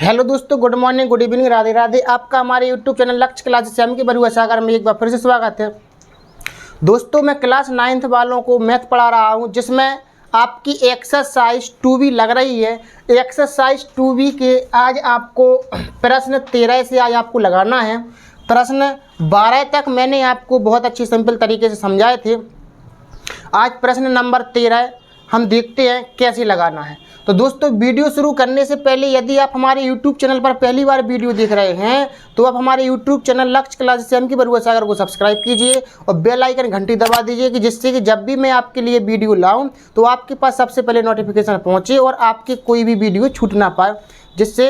Hello दोस्तों, good morning, good evening, Radhe Radhe. आपका हमारे यूट्यूब चैनल लक्ष्य क्लासेस श्याम की बरुआ सागर में एक बार फिर से स्वागत है। दोस्तों, मैं क्लास 9th वालों को मैथ पढ़ा रहा हूं, जिसमें आपकी एक्सरसाइज 2B लग रही है। एक्सरसाइज 2B के आज आपको प्रश्न 13 से आज आपको लगाना है। प्रश्न 12 तक मैंने आपको बहुत अच्छी सिंपल तरीके से समझाए थे। आज प्रश्न नंबर 13 हम देखते हैं कैसे लगाना है। तो दोस्तों, वीडियो शुरू करने से पहले यदि आप हमारे YouTube चैनल पर पहली बार वीडियो देख रहे हैं तो आप हमारे YouTube चैनल लक्ष्य क्लासेस श्याम की बरुआ सागर को सब्सक्राइब कीजिए और बेल आइकन घंटी दबा दीजिए कि जिससे कि जब भी मैं आपके लिए वीडियो लाऊं तो आपके पास सबसे पहले नोटिफिकेशन पहुंचे और आपके कोई भी वीडियो छूट ना पाए, जिससे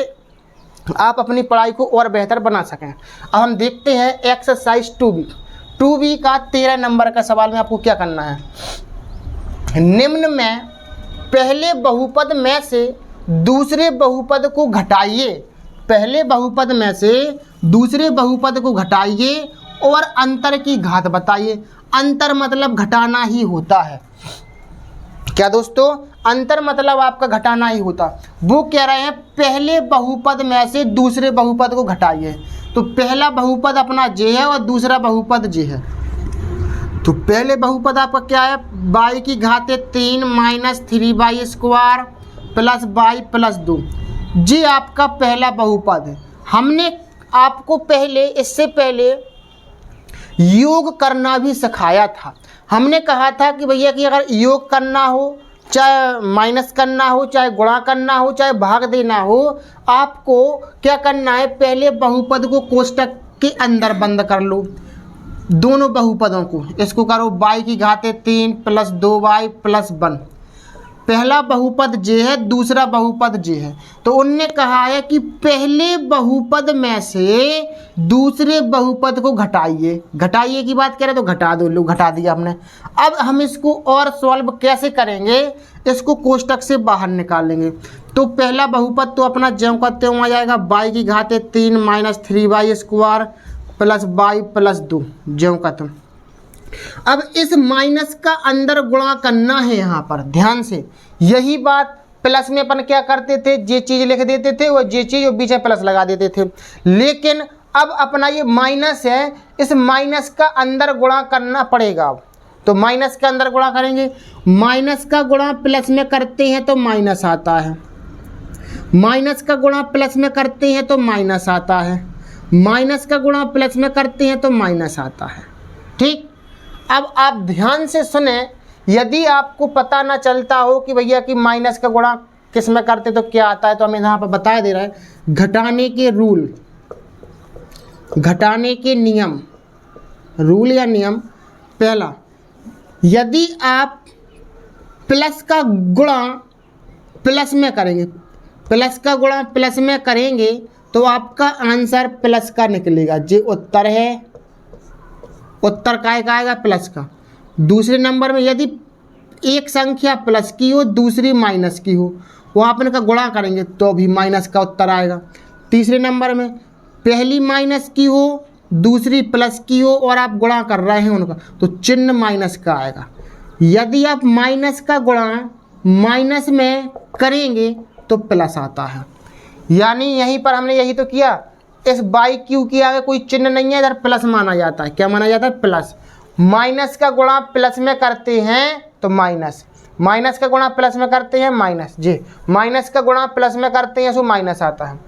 आप अपनी पढ़ाई को और बेहतर बना सकें। अब हम देखते हैं एक्सरसाइज 2B का 13 नंबर का सवाल में आपको क्या करना है। निम्न में पहले बहुपद में से दूसरे बहुपद को घटाइए। पहले बहुपद में से दूसरे बहुपद को घटाइए और अंतर की घात बताइए। अंतर मतलब घटाना ही होता है। क्या दोस्तों, अंतर मतलब आपका घटाना ही होता। वो कह रहे हैं पहले बहुपद में से दूसरे बहुपद को घटाइए। तो पहला बहुपद अपना जे है और दूसरा बहुपद जे है। तो पहले बहुपद आपका क्या है, y की घाते 3 minus 3y square plus y plus 2। जी आपका पहला बहुपद है। हमने आपको पहले इससे पहले योग करना भी सिखाया था। हमने कहा था कि भैया कि अगर योग करना हो, चाहे माइनस करना हो, चाहे गुणा करना हो, चाहे भाग देना हो, आपको क्या करना है, पहले बहुपद को कोष्टक के अंदर बंद कर लो। दोनों बहुपदों को इसको करो y की घाते 3 प्लस 2y प्लस 1। पहला बहुपद जे है, दूसरा बहुपद जे है। तो उनने कहा है कि पहले बहुपद में से दूसरे बहुपद को घटाइए। घटाइए की बात करें तो घटा दो, लो घटा दिया हमने। अब हम इसको और सॉल्व कैसे करेंगे, इसको कोष्टक से बाहर निकालेंगे। तो पहला बहुपद तो अपना ज्यों का त्यों आ जाएगा, y की घाते 3 minus 3y square plus y plus 2 ज्यों का त्यों। अब इस माइनस का अंदर गुणा करना है। यहाँ पर ध्यान से यही बात प्लस में अपन क्या करते थे, जे चीज़ लिख देते थे और जे चीज़ बीच में प्लस लगा देते थे। लेकिन अब अपना ये माइनस है, इस माइनस का अंदर गुणा करना पड़ेगा। अब तो माइनस का अंदर गुणा करेंगे। माइनस का गुणा प्लस में करते हैं तो माइनस आता है। माइनस का गुणा प्लस में करते हैं तो माइनस आता है। माइनस का गुणा प्लस में करते हैं तो माइनस आता है। ठीक, अब आप ध्यान से सुने। यदि आपको पता ना चलता हो कि भैया कि माइनस का गुणा किस में करते तो क्या आता है, तो हमें यहाँ पर बता दे रहा है घटाने के रूल, घटाने के नियम, रूल या नियम। पहला, यदि आप प्लस का गुणा प्लस में करेंगे, प्लस का गुणा प्लस में करेंगे तो आपका आंसर प्लस का निकलेगा। जो उत्तर है, उत्तर का आएगा प्लस का। दूसरे नंबर में यदि एक संख्या प्लस की हो, दूसरी माइनस की हो, वो आप इनका गुणा करेंगे तो भी माइनस का उत्तर आएगा। तीसरे नंबर में पहली माइनस की हो, दूसरी प्लस की हो और आप गुणा कर रहे हैं उनका, तो चिन्ह माइनस का आएगा। यदि आप माइनस का गुणा माइनस में करेंगे तो प्लस आता है। यानी यहीं पर हमने यही तो किया। इस बाई क्यू के आगे कोई चिन्ह नहीं है, इधर प्लस माना जाता है। क्या माना जाता है? प्लस। माइनस का गुणा प्लस में करते हैं तो माइनस, माइनस का गुणा प्लस में करते हैं माइनस, जी माइनस का गुणा प्लस में करते हैं तो माइनस आता है।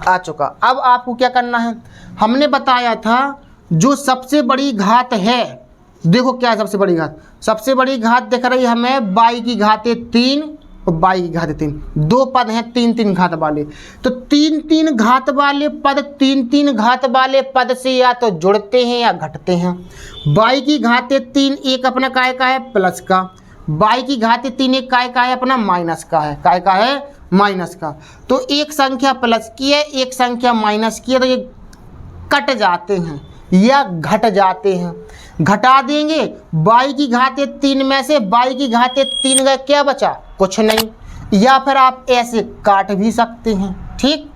आ चुका। अब आपको क्या करना है, हमने बताया था जो सबसे बड़ी घात है, देखो क्या है सबसे बड़ी घात। सबसे बड़ी घात दिख रही हमें y की घाते 3 और y की घाते 3। दो पद हैं 3-3 घात वाले, तो 3-3 घात वाले पद 3-3 घात वाले पद से या तो जुड़ते हैं या घटते हैं। y की घाते 3 एक अपना काय का है, प्लस का। y की घाते 3 एक काय का है, अपना माइनस का है। काय का है? माइनस का। तो एक संख्या प्लस की है, एक संख्या माइनस की है, तो ये कट जाते हैं या घट जाते हैं। घटा देंगे y की घाते 3 में से y की घाते 3 का क्या बचा? कुछ नहीं। या फिर आप ऐसे काट भी सकते हैं। ठीक,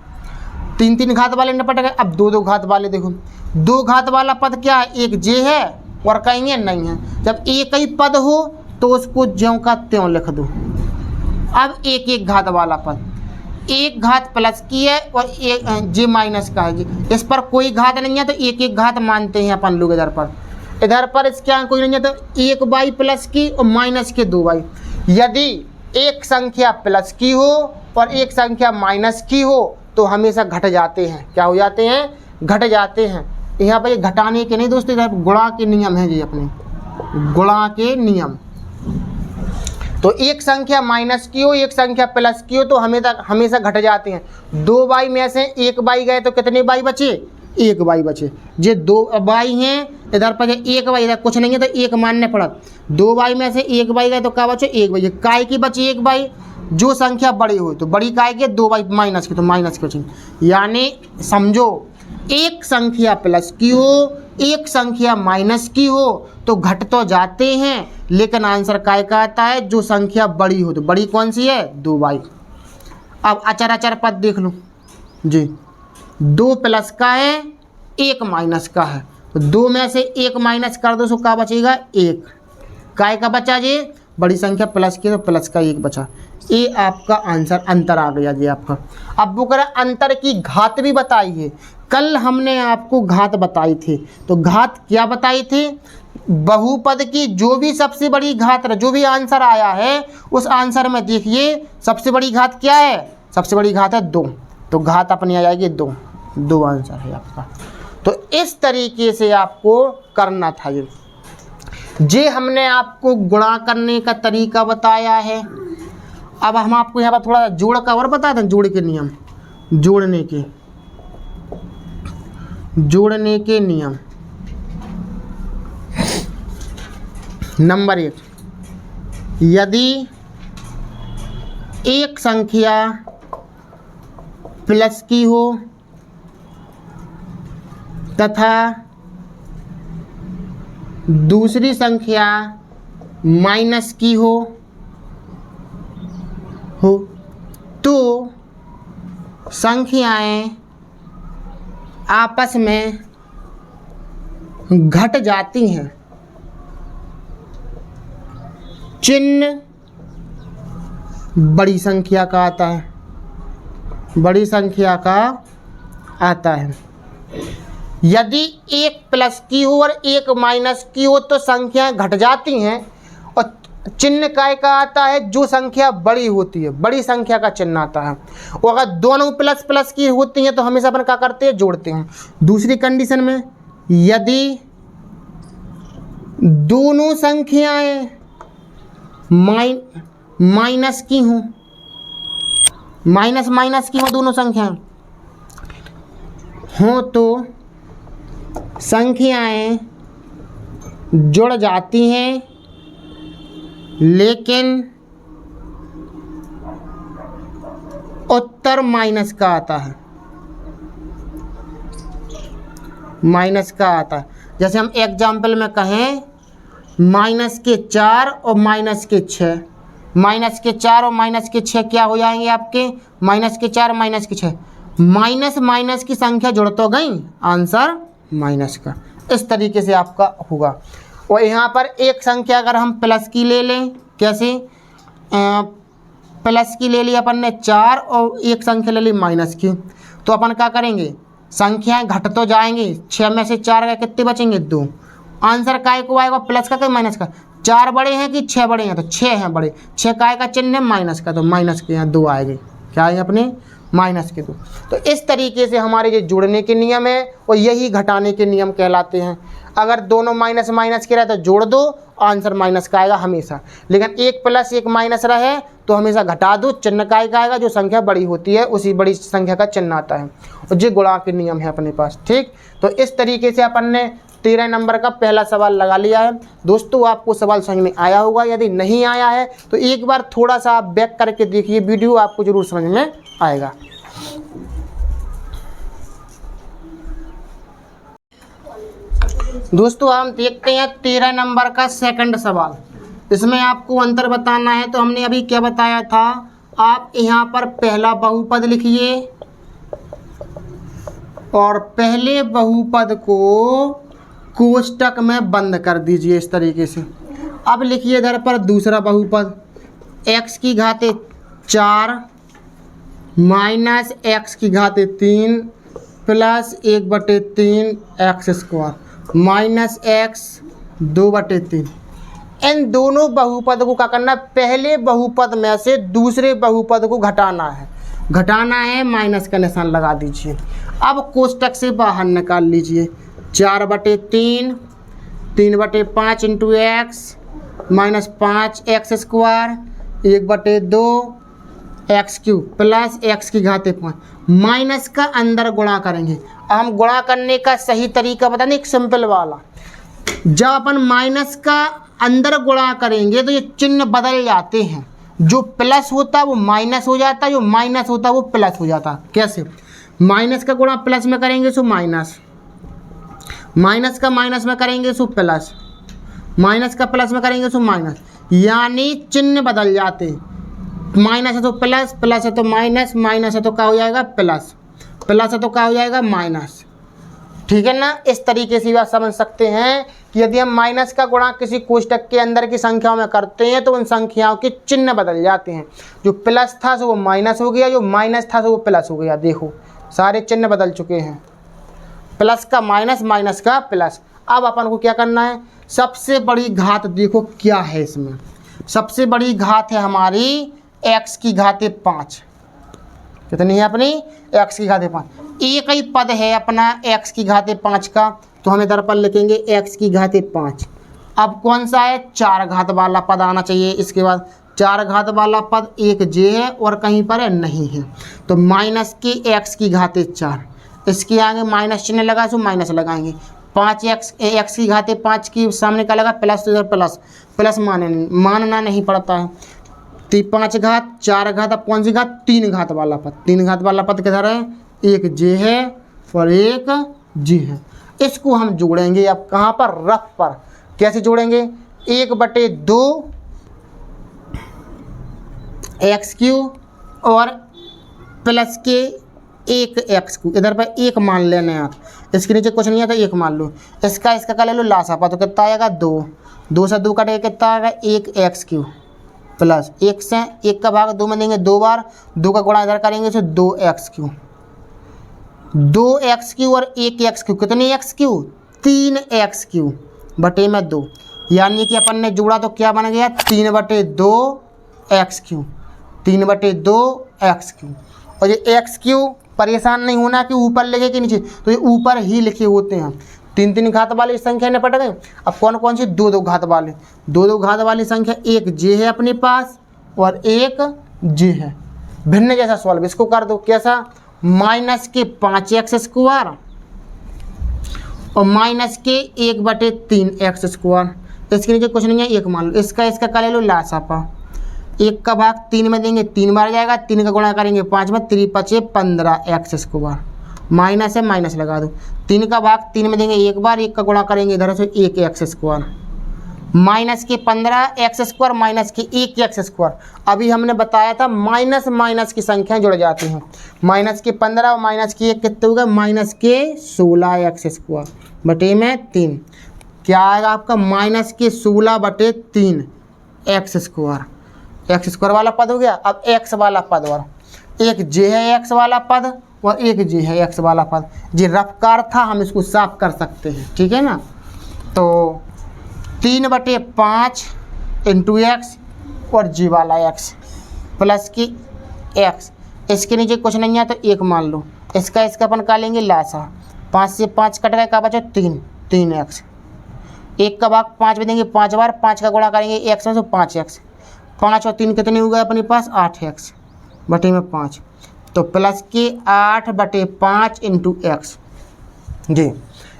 3-3 घात वाले निपट गए। अब 2-2 घात वाले देखो। 2 घात वाला पद क्या है? एक जे है और कहीं नहीं है। जब एक ही पद हो तो उसको ज्यों का त्यों लिख दो। अब 1-1 घात वाला पद, एक घात प्लस की है और एक जे माइनस का है जी। इस पर कोई घात नहीं है तो एक एक घात मानते हैं अपन लोग। इधर पर इसके यहाँ कोई नहीं है तो एक बाई प्लस की और माइनस के 2 बाई। यदि एक संख्या प्लस की हो और एक संख्या माइनस की हो तो हमेशा घट जाते हैं। क्या हो जाते हैं? घट जाते हैं। यहाँ पर ये घटाने के नहीं दोस्तों, इधर गुणा के नियम है जी, अपने गुणा के नियम। तो एक संख्या माइनस की हो एक संख्या प्लस की हो तो हमेशा घट जाते हैं। 2 बाई में से 1 बाई गए तो कितने बाई बचे? 1 बाई बचे। जे 2 बाई हैं इधर पर 1 बाई, इधर कुछ नहीं है तो 1 मानने पड़त। 2 बाई में से 1 बाई गए तो क्या बचे? 1 बाई। काय की बची 1 बाई? जो संख्या बड़ी हो तो बड़ी काय के 2 बाई माइनस की तो माइनस की बची। यानी समझो एक संख्या प्लस की हो एक संख्या माइनस की हो तो घट तो जाते हैं, लेकिन आंसर काय का आता है? जो संख्या बड़ी हो। तो बड़ी कौन सी है? 2 बाई। अब अचर अचर पद देख लो जी। 2 प्लस का है 1 माइनस का है तो 2 में से 1 माइनस कर दो तो क्या बचेगा? 1। काय का बचा जी? बड़ी संख्या प्लस की तो प्लस का 1 बचा। ये आपका आंसर अंतर आ गया जी आपका। अब वो कह अंतर की घात भी बताइए। कल हमने आपको घात बताई थी, तो घात क्या बताई थी? बहुपद की जो भी सबसे बड़ी घात, जो भी आंसर आया है उस आंसर में देखिए सबसे बड़ी घात क्या है? सबसे बड़ी घात है 2, तो घात अपनी आ जाएगी 2 आंसर है आपका। तो इस तरीके से आपको करना था ये हमने आपको गुणा करने का तरीका बताया है। अब हम आपको यहाँ पर थोड़ा जोड़ का और बता दें, जोड़ के नियम, जोड़ने के नियम। नंबर 1, यदि एक संख्या प्लस की हो तथा दूसरी संख्या माइनस की हो तो संख्याएं आपस में घट जाती हैं। चिन्ह बड़ी संख्या का आता है, बड़ी संख्या का आता है। यदि एक प्लस की हो और एक माइनस की हो तो संख्याएं घट जाती हैं और चिन्ह काय का आता है? जो संख्या बड़ी होती है, बड़ी संख्या का चिन्ह आता है। और अगर दोनों प्लस प्लस की होती हैं तो हमेशा अपन क्या करते हैं? जोड़ते हैं। दूसरी कंडीशन में यदि दोनों संख्याएं माइनस की हों, माइनस की हों, दोनों संख्याएं हों तो संख्याएं जुड़ जाती हैं, लेकिन उत्तर माइनस का आता है, माइनस का आता है। जैसे हम एग्जाम्पल में कहें माइनस के 4 और माइनस के 6, माइनस के 4 और माइनस के 6 क्या हो जाएंगे आपके? माइनस के 4 माइनस के 6, माइनस माइनस की संख्या जुड़ तो गई, आंसर माइनस का। इस तरीके से आपका होगा। और यहाँ पर एक संख्या अगर हम प्लस की ले लें, कैसे? प्लस की ले ली अपन ने 4 और एक संख्या ले ली माइनस की, तो अपन क्या करेंगे? संख्याएं घट तो जाएंगी। 6 में से 4 का कितने बचेंगे? 2। आंसर काय को आएगा? प्लस का कि माइनस का? 4 बड़े हैं कि 6 बड़े हैं? तो 6 हैं बड़े। 6 काय का चिन्ह है? माइनस का, तो माइनस के यहाँ 2 आएंगे। क्या है अपने? माइनस के 2। तो इस तरीके से हमारे जो जुड़ने के नियम है और यही घटाने के नियम कहलाते हैं। अगर दोनों माइनस माइनस के रहे तो जोड़ दो, आंसर माइनस का आएगा हमेशा। लेकिन एक प्लस एक माइनस रहे तो हमेशा घटा दो, चिन्ह काय का आएगा? जो संख्या बड़ी होती है उसी बड़ी संख्या का चिन्ह आता है। और ये गुणा के नियम है अपने पास। ठीक, तो इस तरीके से अपन ने 13 नंबर का पहला सवाल लगा लिया है। दोस्तों आपको सवाल समझ में आया होगा। यदि नहीं आया है तो एक बार थोड़ा सा आप बैक करके देखिए वीडियो, आपको जरूर समझ में आएगा। दोस्तों हम देखते हैं 13 नंबर का सेकंड सवाल। इसमें आपको अंतर बताना है। तो हमने अभी क्या बताया था? आप यहाँ पर पहला बहुपद लिखिए और पहले बहुपद को कोष्टक में बंद कर दीजिए इस तरीके से। अब लिखिए इधर पर दूसरा बहुपद, x की घात 4 माइनस एक्स की घात 3 plus 1/3 x square minus x 2/3। इन दोनों बहुपद को क्या करना, पहले बहुपद में से दूसरे बहुपद को घटाना है, माइनस का निशान लगा दीजिए। अब कोष्टक से बाहर निकाल लीजिए 4/3 3/5 into x minus 5 x square 1/2 x cube plus x की घात 5 माइनस का अंदर गुणा करेंगे। अब हम गुणा करने का सही तरीका बता दें, एक सिंपल वाला। जब अपन माइनस का अंदर गुणा करेंगे तो ये चिन्ह बदल जाते हैं, जो प्लस होता है वो माइनस हो जाता है, जो माइनस होता है वो प्लस हो जाता है। कैसे? माइनस का गुणा प्लस में करेंगे सो माइनस, माइनस का माइनस में करेंगे सो प्लस, माइनस का प्लस में करेंगे सो माइनस, यानी चिन्ह बदल जाते। माइनस है तो प्लस, प्लस है तो माइनस, माइनस है तो क्या हो जाएगा प्लस, प्लस है तो क्या हो जाएगा माइनस। ठीक है ना? इस तरीके से आप समझ सकते हैं कि यदि हम माइनस का गुणा किसी कोष्टक के अंदर की संख्याओं में करते हैं तो उन संख्याओं के चिन्ह बदल जाते हैं। जो प्लस था सो वो माइनस हो गया, जो माइनस था सो वो प्लस हो गया। देखो सारे चिन्ह बदल चुके हैं, प्लस का माइनस, माइनस का प्लस। अब अपन को क्या करना है, सबसे बड़ी घात देखो क्या है इसमें। सबसे बड़ी घात है हमारी एक्स की घात 5। कितनी है अपनी? एक्स की घात 5। एक ही पद है अपना एक्स की घात 5 का, तो हम इधर पर लिखेंगे एक्स की घात 5। अब कौन सा है? 4 घात वाला पद आना चाहिए। इसके बाद 4 घात वाला पद एक जे है और कहीं पर है नहीं है, तो माइनस के एक्स की घात 4। इसके आगे माइनस चिन्ह लगा सो माइनस लगाएंगे। 5 एक्स की घात 5 की सामने का लगा प्लस, तो इधर प्लस, प्लस मानना नहीं पड़ता है। 5 घात 4 घात, अब कौन सी घात? 3 घात वाला पद। 3 घात वाला पद किधर है? एक जे है और एक जी है। इसको हम जोड़ेंगे अब कहाँ पर? रफ पर। कैसे जोड़ेंगे? 1/2 एक्स क्यूब और प्लस के 1 एक्स क्यूब, इधर पर 1 मान लेना है आप। इसके नीचे कुछ नहीं है तो 1 मान लो। इसका का ले लो लासापा, तो कितना आएगा? 2। 2 से 2 कटेगा, कितना आएगा? 1 एक्स क्यूब प्लस 1 से 1 का भाग 2 में देंगे 2 बार, 2 का गुणा इधर करेंगे तो 2 एक्स क्यूब। 2 एक्स क्यूब और 1 एक्स क्यूब, कितनी एक्स क्यूब? 3 एक्स क्यूब बटे में 2, यानी कि अपन ने जोड़ा तो क्या बन गया? 3/2 एक्स क्यूब, 3/2 एक्स क्यूब। और ये एक्स क्यूब परेशान नहीं होना कि ऊपर लिखे कि नीचे, तो ये ऊपर ही लिखे होते हैं। 3 घात वाली संख्या निपट गए। अब कौन कौन सी? 2 घात वाले। 2 घात वाली संख्या एक जे है अपने पास और एक जे है। भिन्न जैसा सॉल्व इसको कर दो। कैसा? माइनस के 5 एक्स स्क्वायर और माइनस के 1/3 एक्स स्क्वायर। इसके नीचे कुछ नहीं है, 1 मान लो। इसका का ले लो लासापा। 1 का भाग 3 में देंगे 3 बार जाएगा, 3 का गुणा करेंगे 5 में, 3 5 15 एक्स स्क्वायर। माइनस है माइनस लगा दो। 3 का भाग 3 में देंगे 1 बार, 1 का गुणा करेंगे इधर से 1 एक्स स्क्वायर। माइनस के 15 एक्स स्क्वायर माइनस के 1 एक्स स्क्वायर। अभी हमने बताया था माइनस माइनस की संख्याएं जुड़ जाती हैं। माइनस के 15 और माइनस के 1 कितने हो गए? माइनस के 16 एक्स स्क्वायर बटे में 3। क्या आएगा आपका? माइनस के 16/3 एक्स स्क्वायर। एक्स स्क्वायर वाला पद हो गया। अब एक्स वाला पद, और एक जे है एक्स वाला पद और एक जे है एक्स वाला पद। जे रफ्कार था, हम इसको साफ कर सकते हैं। ठीक है ना? तो 3/5 इंटू एक्स और जी वाला एक्स प्लस की एक्स। इसके नीचे कुछ नहीं है तो 1 मान लो। इसका अपन का लेंगे लासा। 5 से 5 कट गए, का बचा 3 एक्स। 1 का भाग 5 में देंगे 5 बार, 5 का गुणा करेंगे एक्स में तो 5 एक्स। 5 और 3 कितने हो गए अपने पास? 8 एक्स बटे में 5, तो प्लस के 8/5 इंटू एक्स जी।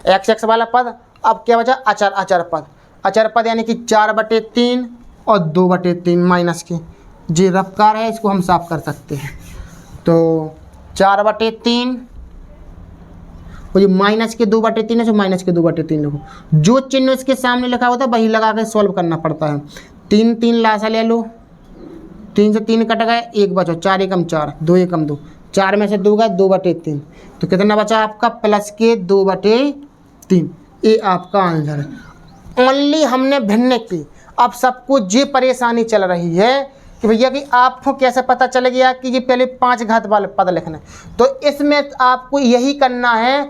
एक्स वाला पद। अब क्या बचा? अचर पद। अचर पद यानी कि 4/3 और 2/3 माइनस के। जी रफ्कार है, इसको हम साफ कर सकते हैं। तो 4/3 और ये माइनस के 2/3 है, तो माइनस के 2/3 लिखो। जो चिन्ह इसके सामने लिखा होता है वही लगा के सॉल्व करना पड़ता है। 3 लासा ले लो। 3 से 3 कट गए, 1 बचा। 4 एकम 4, 2 एकम 2, 4 में से 2 गए, 2/3। तो कितना बचा आपका? प्लस के 2/3। ये आपका आंसर है। ओनली हमने भिन्न की। अब सबको ये परेशानी चल रही है कि भैया कि आपको कैसे पता चल गया कि ये पहले 5 घात वाले पद लिखना है। तो इसमें आपको यही करना है,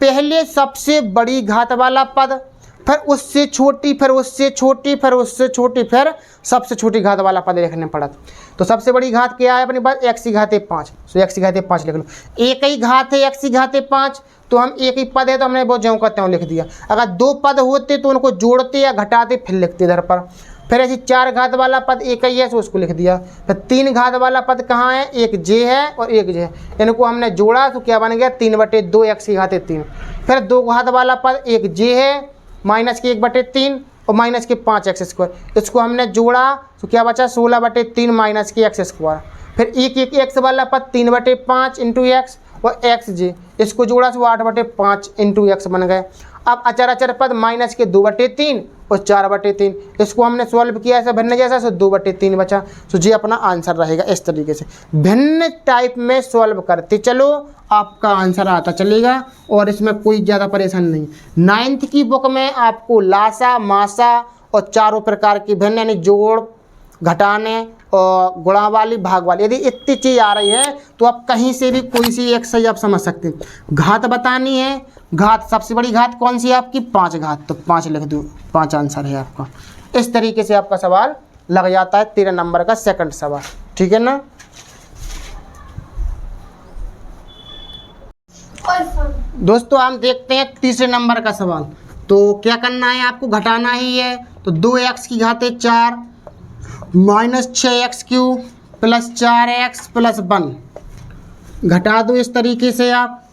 पहले सबसे बड़ी घात वाला पद, फिर उससे छोटी, फिर उससे छोटी, फिर उससे छोटी, फिर सबसे छोटी घात वाला पद लिखने पड़त। तो सबसे बड़ी घात क्या है अपने पास, x की घाते 5, तो x की घाते 5 लिख लो। एक ही घात है x की घाते 5, तो हम एक ही पद है तो हमने वो ज्यों का त्यों लिख दिया। अगर 2 पद होते तो उनको जोड़ते या घटाते फिर लिखते इधर पर। फिर ऐसे 4 घात वाला पद एक ही है तो उसको लिख दिया। फिर 3 घात वाला पद कहाँ है, एक j है और एक j है, इनको हमने जोड़ा तो क्या बन गया 3/2 x की घाते 3। फिर 2 घात वाला पद एक j है माइनस के 1/3 और माइनस के 5x², इसको हमने जोड़ा तो क्या बचा 16/3 माइनस के x²। फिर एक x वाला पद 3/5 इंटू x और xj, इसको जोड़ा तो 8/5 इंटू x बन गए। अब अचर अचर पद माइनस के 2/3 और 4/3, इसको हमने सॉल्व किया ऐसे भिन्न जैसा, तो 2/3 बचा। तो ये अपना आंसर रहेगा। इस तरीके से भिन्न टाइप में सॉल्व करते चलो, आपका आंसर आता चलेगा और इसमें कोई ज़्यादा परेशान नहीं। 9th की बुक में आपको लासा, मासा और चारों प्रकार की भिन्न यानी जोड़, घटाने और गुणा वाली, भाग वाली, यदि इतनी चीज़ आ रही है तो आप कहीं से भी कोई सी एक सही आप समझ सकते हैं। घात बतानी है, घात सबसे बड़ी घात कौन सी है आपकी, 5 घात, तो 5 लिख दूँ, 5 आंसर है आपका। इस तरीके से आपका सवाल लग जाता है 13 नंबर का सेकंड सवाल, ठीक है ना। दोस्तों हम देखते हैं तीसरे नंबर का सवाल। तो क्या करना है आपको, घटाना ही है। तो 2x की घाते 4 minus 6x³ plus 4x plus 1 घटा दो इस तरीके से आप।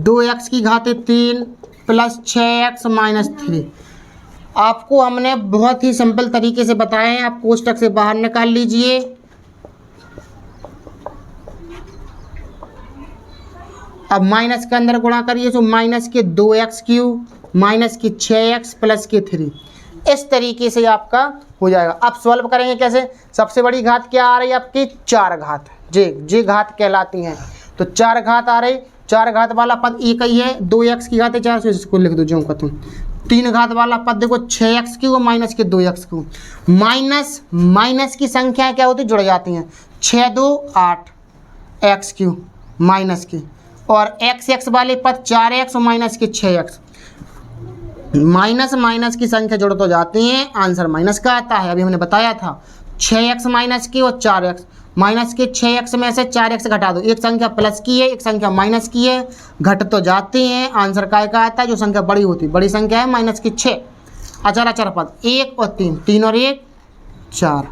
2x की घाते 3 प्लस 6x माइनस 3। आपको हमने बहुत ही सिंपल तरीके से बताए हैं, आप कोष्टक से बाहर निकाल लीजिए। अब माइनस के अंदर गुणा करिए तो माइनस के 2x³ माइनस की 6x प्लस के 3, इस तरीके से आपका हो जाएगा। अब सॉल्व करेंगे कैसे, सबसे बड़ी घात क्या आ रही है आपकी, 4 घात, जे घात कहलाती हैं। तो 4 घात आ रही, 4 घात वाला पद एक ही है, 2x की घाते 4, से इसको लिख दो जो का तुम। 3 घात वाला पद देखो 6x³ माइनस के 2x³, माइनस की संख्या क्या होती, जुड़ जाती हैं, 6 2 8 x³ माइनस की, और x वाले पद 4x माइनस के 6x, माइनस की संख्या जुड़ तो जाती हैं, आंसर माइनस का आता है। अभी हमने बताया था 6x माइनस की और 4x, माइनस के 6x में से 4x घटा दो, एक संख्या प्लस की है एक संख्या माइनस की है, घट तो जाते हैं, आंसर काय का आता है, जो संख्या बड़ी होती है, बड़ी संख्या है माइनस की 6। अचर पद 1 और 3, 3 और 1 4,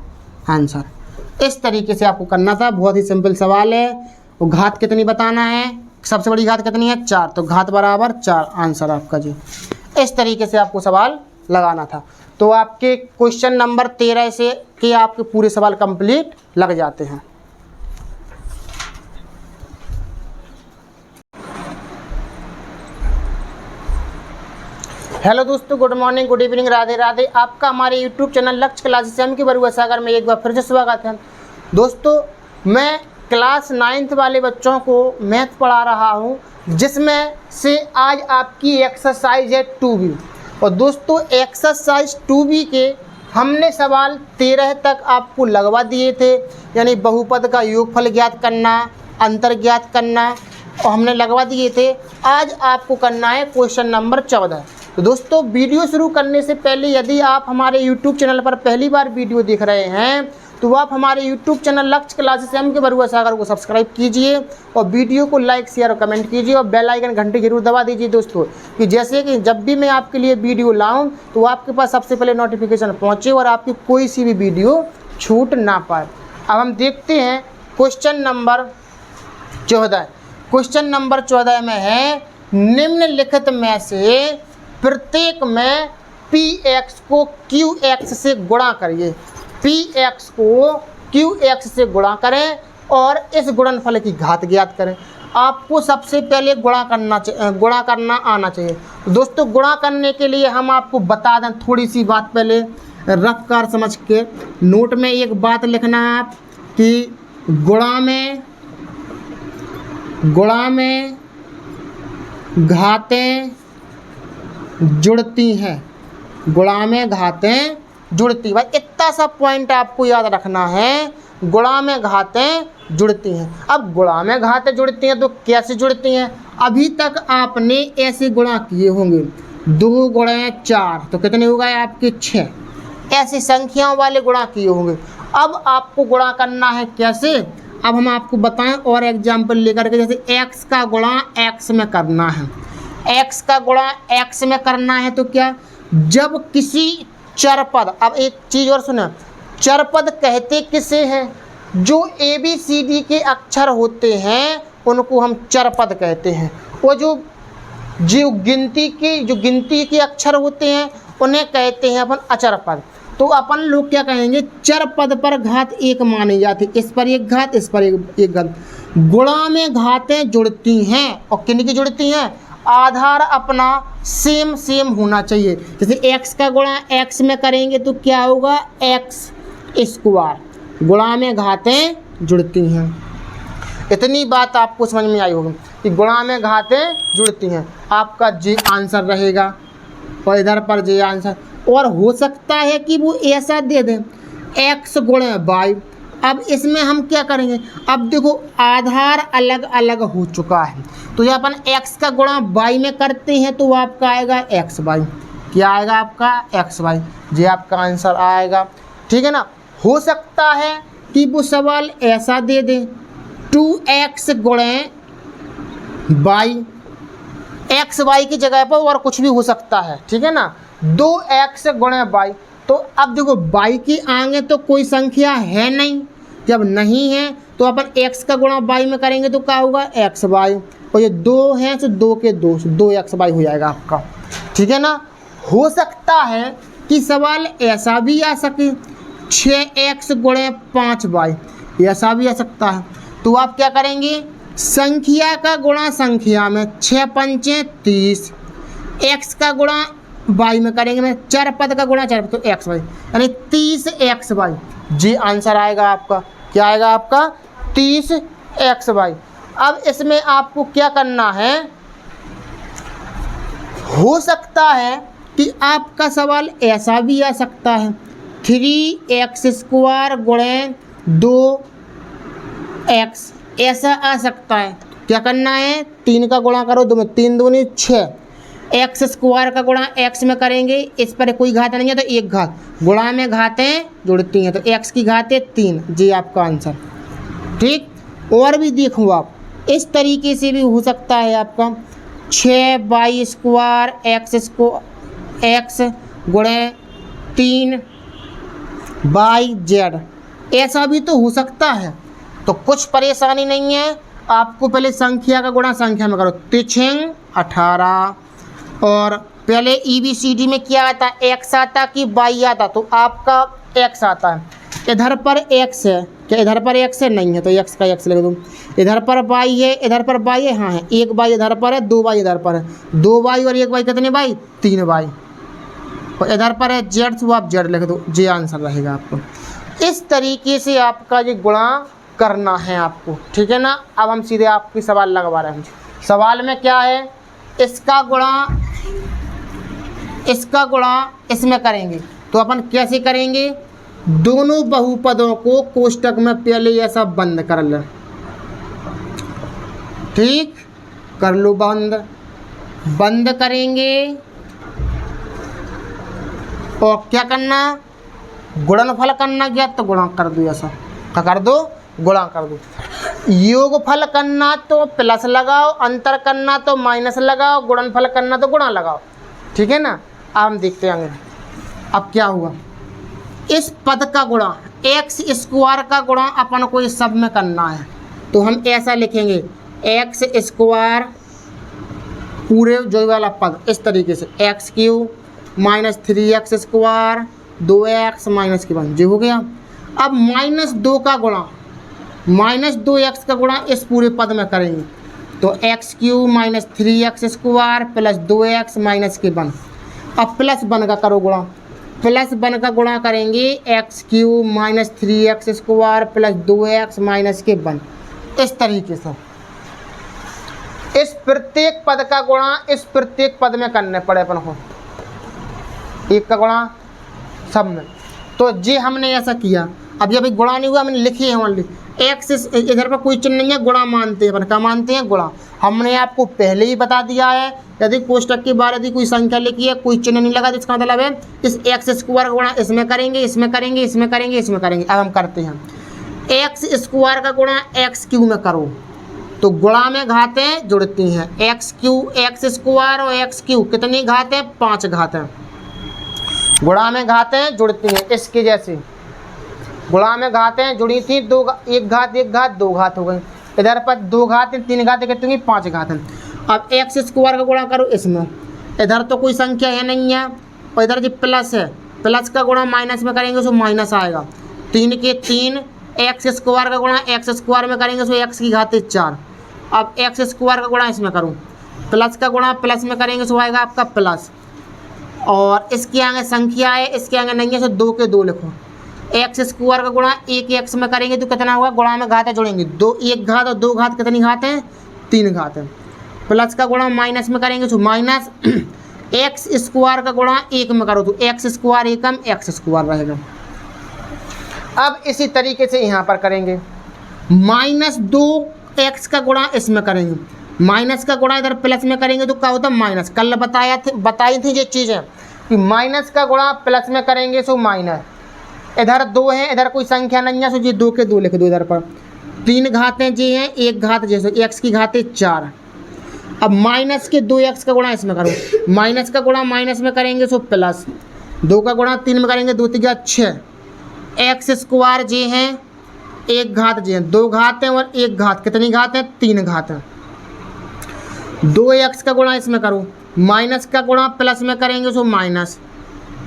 आंसर। इस तरीके से आपको करना था, बहुत ही सिंपल सवाल है। वो घात कितनी बताना है, सबसे बड़ी घात कितनी है 4, तो घात बराबर 4, आंसर आपका जी। इस तरीके से आपको सवाल लगाना था। तो आपके क्वेश्चन नंबर 13 से के आपके पूरे सवाल कंप्लीट लग जाते हैं। हेलो दोस्तों, good morning, good evening, Radhe Radhe. आपका हमारे यूट्यूब चैनल लक्ष्य क्लासेस एम के बरुआ सागर में एक बार फिर से स्वागत है। दोस्तों मैं क्लास 9th वाले बच्चों को मैथ पढ़ा रहा हूँ, जिसमें से आज आपकी एक्सरसाइज है 2B। और दोस्तों एक्सरसाइज 2B के हमने सवाल 13 तक आपको लगवा दिए थे, यानी बहुपद का योगफल ज्ञात करना, अंतर ज्ञात करना, और हमने लगवा दिए थे। आज आपको करना है क्वेश्चन नंबर 14। तो दोस्तों वीडियो शुरू करने से पहले यदि आप हमारे यूट्यूब चैनल पर पहली बार वीडियो देख रहे हैं तो आप हमारे यूट्यूब चैनल लक्ष्य क्लासेस एम के बरुआ सागर को सब्सक्राइब कीजिए और वीडियो को लाइक शेयर और कमेंट कीजिए और बेल आइकन घंटी जरूर दबा दीजिए दोस्तों, कि जैसे कि जब भी मैं आपके लिए वीडियो लाऊं तो आपके पास सबसे पहले नोटिफिकेशन पहुंचे और आपकी कोई सी भी वीडियो छूट ना पाए। अब हम देखते हैं क्वेश्चन नंबर 14। क्वेश्चन नंबर 14 में है, निम्नलिखित में से प्रत्येक में px को qx से गुणा करिए। px को qx से गुणा करें और इस गुणनफल की घात ज्ञात करें। आपको सबसे पहले गुणा करना आना चाहिए। तो दोस्तों गुणा करने के लिए हम आपको बता दें थोड़ी सी बात, पहले रफ कार समझ के नोट में एक बात लिखना है आप, कि गुणा में घातें जुड़ती हैं, गुणा में घातें जुड़ती। भाई इतना सा पॉइंट आपको याद रखना है। गुणा में घातें जुड़ती हैं। अब गुणा में घातें जुड़ती हैं तो कैसे जुड़ती हैं? अभी तक आपने ऐसे गुणा किए होंगे, 2 गुणे 4 तो कितने हो गए आपके 6, ऐसी संख्याओं वाले गुणा किए होंगे। अब आपको गुणा करना है कैसे? अब हम आपको बताएं और एग्जाम्पल लेकर के, जैसे x का गुणा x में करना है, x का गुणा x में करना है तो क्या, जब किसी चरपद, अब एक चीज़ और सुना, चरपद कहते किसे हैं? जो ABCD के अक्षर होते हैं उनको हम चरपद कहते हैं, वो जो गिनती के अक्षर होते हैं उन्हें कहते हैं अपन अचरपद। तो अपन लोग क्या कहेंगे, चरपद पर घात 1 मानी जाती, इस पर एक घात, इस पर एक घात। गुणा में घातें जुड़ती हैं और किन की जुड़ती हैं? आधार अपना सेम होना चाहिए। जैसे x का गुणा x में करेंगे तो क्या होगा, x²। गुणा में घातें जुड़ती हैं। इतनी बात आपको समझ में आई होगी कि गुणा में घातें जुड़ती हैं। आपका जे आंसर रहेगा और इधर पर जे आंसर। और हो सकता है कि वो ऐसा दे दें x गुणे y। अब इसमें हम क्या करेंगे, अब देखो आधार अलग अलग हो चुका है, तो जब अपन x का गुणा y में करते हैं तो आपका आएगा xy। क्या आएगा आपका? xy। ये आपका आंसर आएगा, ठीक है ना। हो सकता है कि वो सवाल ऐसा दे दें 2x गुणे y, xy की जगह पर और कुछ भी हो सकता है, ठीक है ना, 2x गुणे y। तो अब देखो y के आगे तो कोई संख्या है नहीं, जब नहीं है तो अपन x का गुणा y में करेंगे तो क्या होगा, xy। और ये 2 हैं तो 2 के 2xy हो जाएगा आपका, ठीक है ना। हो सकता है कि सवाल ऐसा भी आ सके 6x गुणे 5y, ऐसा भी आ सकता है। तो आप क्या करेंगे, संख्या का गुणा संख्या में, 6 पंचे 30, x का गुणा y में करेंगे में, चरपद का गुणा चरपद तो xy, यानी 30xy। जी आंसर आएगा आपका, क्या आएगा आपका, 30xy। अब इसमें आपको क्या करना है, हो सकता है कि आपका सवाल ऐसा भी आ सकता है 3x² गुणे 2x, ऐसा आ सकता है। क्या करना है, 3 का गुणा करो, 2 में 3 दूनी 6, x² का गुणा x में करेंगे, इस पर कोई घात नहीं है तो एक घात, गुणा में घातें जुड़ती हैं तो x की घातें 3। जी आपका आंसर, ठीक। और भी देखो आप, इस तरीके से भी हो सकता है आपका 6y² x गुणे 3yz, ऐसा भी तो हो सकता है। तो कुछ परेशानी नहीं है, आपको पहले संख्या का गुणा संख्या में करो, 3 18, और पहले EBCD में क्या आता, x आता कि y आता, तो आपका x आता है। इधर पर x है, क्या इधर पर x है, नहीं है तो x का x लिख दो। इधर पर y है, इधर पर y है, हाँ है, 1 y इधर पर है, 2 y इधर पर है, 2 y और 1 y कितने y, 3 y। और इधर पर है z, तो आप z लिख दो, जी आंसर रहेगा आपको। इस तरीके से आपका ये गुणा करना है आपको, ठीक है ना। अब हम सीधे आपकी सवाल लगवा रहे हैं। सवाल में क्या है, इसका गुणा इसमें करेंगे तो अपन कैसे करेंगे, दोनों बहुपदों को कोष्टक में पहले ऐसा बंद कर लें, ठीक, कर लो बंद करेंगे। और क्या करना, गुणनफल करना, क्या तो गुणा कर दो, ऐसा क्या कर दो, गुणा कर दो। योगफल करना तो प्लस लगाओ, अंतर करना तो माइनस लगाओ, गुणनफल करना तो गुणा लगाओ, ठीक है ना। अब हम देखते हैं आगे। अब क्या हुआ, इस पद का गुणा x² का गुणा अपन को इस सब में करना है, तो हम ऐसा लिखेंगे x² पूरे जो वाला पद इस तरीके से, x³ - 3x² 2x - 1, जो हो गया। अब -2 का गुणा, -2x का गुणा इस पूरे पद में करेंगे तो x³ - 3x² + 2x - 1। अब +1 का करो गुणा, +1 का गुणा करेंगे x³ - 3x² + 2x - 1। इस तरीके से इस प्रत्येक पद का गुणा इस प्रत्येक पद में करने पड़े अपन को, एक का गुणा सब में। तो जी हमने ऐसा किया। अब जब गुणा नहीं हुआ, मैंने लिखी है ओनली एक्स, इधर पर कोई चिन्ह नहीं है, गुणा मानते हैं अपन, क्या मानते हैं, गुणा। हमने आपको पहले ही बता दिया है, यदि कोष्टक के बाहर यदि कोई संख्या लिखी है, कोई चिन्ह नहीं लगा, तो इसका मतलब है इस एक्स स्क्वायर का गुणा इसमें करेंगे, इसमें करेंगे, इसमें करेंगे, इसमें करेंगे। अब हम करते हैं, एक्स स्क्वायर का गुणा एक्स क्यू में करो तो गुणा में घातें जुड़ती हैं। एक्स स्क्वायर और एक्स क्यू कितनी घात है, 5 घात है। गुणा में घातें जुड़ती हैं, इसके जैसे गुणा में घातें जुड़ी थी, एक घात 2 घात हो गई, इधर पर 2 घात 3 घात कितनी, 5 घात है। अब एक्स स्क्वायर का गुणा करो इसमें, इधर तो कोई संख्या है नहीं है, और इधर जो प्लस है, प्लस का गुणा माइनस में करेंगे तो माइनस आएगा, 3 के 3। एक्स स्क्वायर का गुणा एक्स स्क्वायर में करेंगे तो एक्स की घात 4। अब एक्स स्क्वायर का गुणा इसमें करूँ, प्लस का गुणा प्लस में करेंगे तो आएगा आपका प्लस, और इसके आगे संख्या है, इसके आगे नहीं है, तो 2 के 2 लिखो। एक्स स्क्वायर का गुणा 1 एक्स में करेंगे तो कितना होगा, गुणा में घातें जोड़ेंगे, 1 घात और 2 घात कितनी घात है, 3 घात है। प्लस का गुणा माइनस में करेंगे तो माइनस, एक्स स्क्वायर का गुणा 1 में करो तो एक्स स्क्वायर एकम एक्स स्क्वायर रहेगा। अब इसी तरीके से यहाँ पर करेंगे, -2x का गुणा इसमें करेंगे, माइनस का गुणा इधर प्लस में करेंगे तो क्या होता है, माइनस। कल बताई थी ये चीज़ें कि माइनस का गुणा प्लस में करेंगे तो माइनस, इधर 2 है, इधर कोई संख्या नहीं है, सो ये 2 के 2 लिख दो। इधर पर 3 घातें जी हैं, 1 घात जैसे एक्स की घातें 4। अब माइनस के 2x का गुणा इसमें करो, माइनस का गुणा माइनस में करेंगे तो प्लस, 2 का गुणा 3 में करेंगे, 2 3 6। एक्स स्क्वायर जी हैं, 1 घात जी हैं, 2 घात हैं और 1 घात कितनी घात है, 3 घात है। 2x का गुणा इसमें करो, माइनस का गुणा प्लस में करेंगे तो माइनस,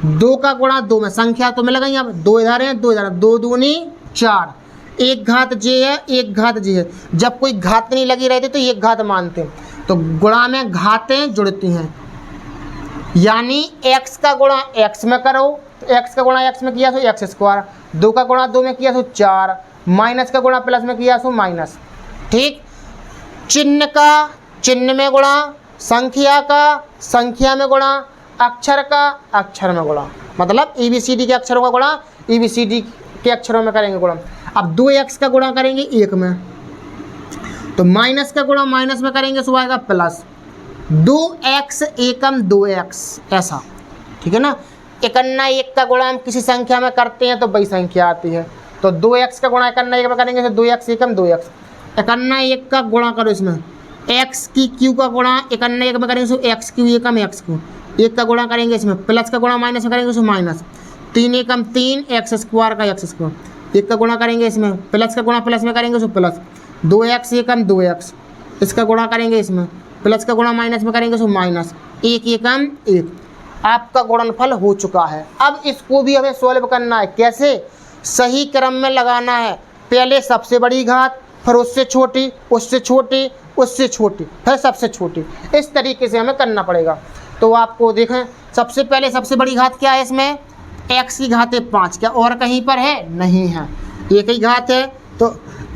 2 का गुणा 2 में, संख्या तो मिल गई, अब 2 इधर है, 2 इधर, 2 दूनी 4, 1 घात जे है, 1 घात जे है। जब कोई घात नहीं लगी रहती तो 1 घात मानते हैं, तो गुणा में घातें जुड़ती हैं, यानी x का गुणा x में करो तो x का गुणा x में किया तो एक्स स्क्वायर, 2 का गुणा 2 में किया तो 4, माइनस का गुणा प्लस में किया तो माइनस। ठीक, चिन्ह का चिन्ह में गुणा, संख्या का संख्या में गुणा, अक्षर का अक्षर में गुणा, मतलब ABCD के अक्षरों का गुणा ABCD के अक्षरों में करेंगे गुणा। अब 2x का गुणा करेंगे 1 में, तो माइनस का गुणा माइनस में करेंगे तो आएगा प्लस, 2x एकम 2x, ऐसा। ठीक है ना, 1 का गुणा हम किसी संख्या में करते हैं तो वही संख्या आती है, तो 2x का गुणा 1 में करेंगे तो 2x एकम 2x। 1 का गुणा करो इसमें, x की q का गुणा 1 में करेंगे तो x क्यू एकम x क्यू, 1 का गुणा करेंगे इसमें, प्लस का गुणा माइनस में करेंगे तो माइनस, 3 एकम 3 एक्स स्क्वायर का एक्स स्क्वायर, 1 का गुणा करेंगे इसमें, प्लस का गुणा प्लस में करेंगे तो प्लस, 2x एकम 2x, इसका गुणा करेंगे इसमें, प्लस का गुणा माइनस में करेंगे तो माइनस, 1 एकम 1। आपका गुणनफल हो चुका है। अब इसको भी हमें सॉल्व करना है, कैसे, सही क्रम में लगाना है, पहले सबसे बड़ी घात, फिर उससे छोटी, उससे छोटी, उससे छोटी, फिर सबसे छोटी, इस तरीके से हमें करना पड़ेगा। तो आपको देखें, सबसे पहले सबसे बड़ी घात क्या है इसमें, x की घातें 5, क्या और कहीं पर है, नहीं है, एक ही घात है, तो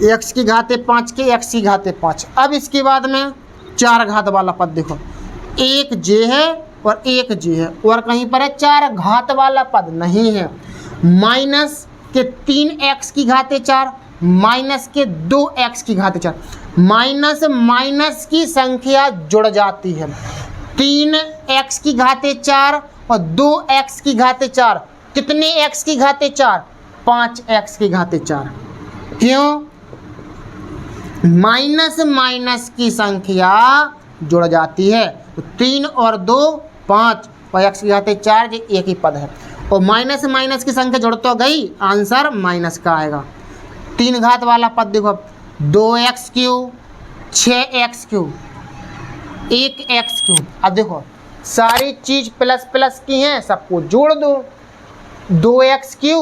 x की घातें 5 के x की घातें 5। अब इसके बाद में 4 घात वाला पद देखो, 1 जे है और 1 जे है, और कहीं पर है 4 घात वाला पद नहीं है। माइनस के 3x की घातें 4, माइनस के 2x की घातें 4, माइनस माइनस की संख्या जुड़ जाती है, 3x की घातें 4 और 2x की घातें 4, कितने x की घातें 4, 5x की घातें 4। क्यों, माइनस माइनस की संख्या जुड़ जाती है, तो 3 और 2 5 और x की घातें 4, ये एक ही पद है, और माइनस माइनस की संख्या जुड़ तो गई, आंसर माइनस का आएगा। 3 घात वाला पद देखो, 2x Q, 6x Q, 1x Q. अब देखो सारी चीज प्लस प्लस की हैं, सबको जोड़ दो, 2x क्यू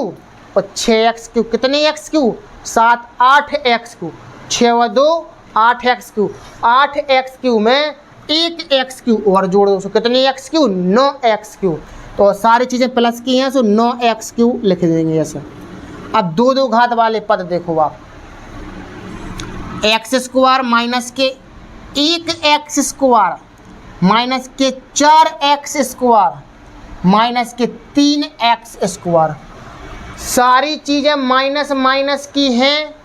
और 6x क्यू, कितने x क्यू, 7 8x क्यू, 6 और 2 8x क्यू, 8x क्यू में 1x क्यू और जोड़ दो, कितने x क्यू, 9x क्यू। तो सारी चीज़ें प्लस की हैं, सो 9x क्यू लिख देंगे ऐसे। अब 2 घात वाले पद देखो आप, एक्स स्क्वायर माइनस के 1x स्क्वायर, माइनस के 4x स्क्वायर, माइनस के 3x स्क्वायर, सारी चीज़ें माइनस माइनस की हैं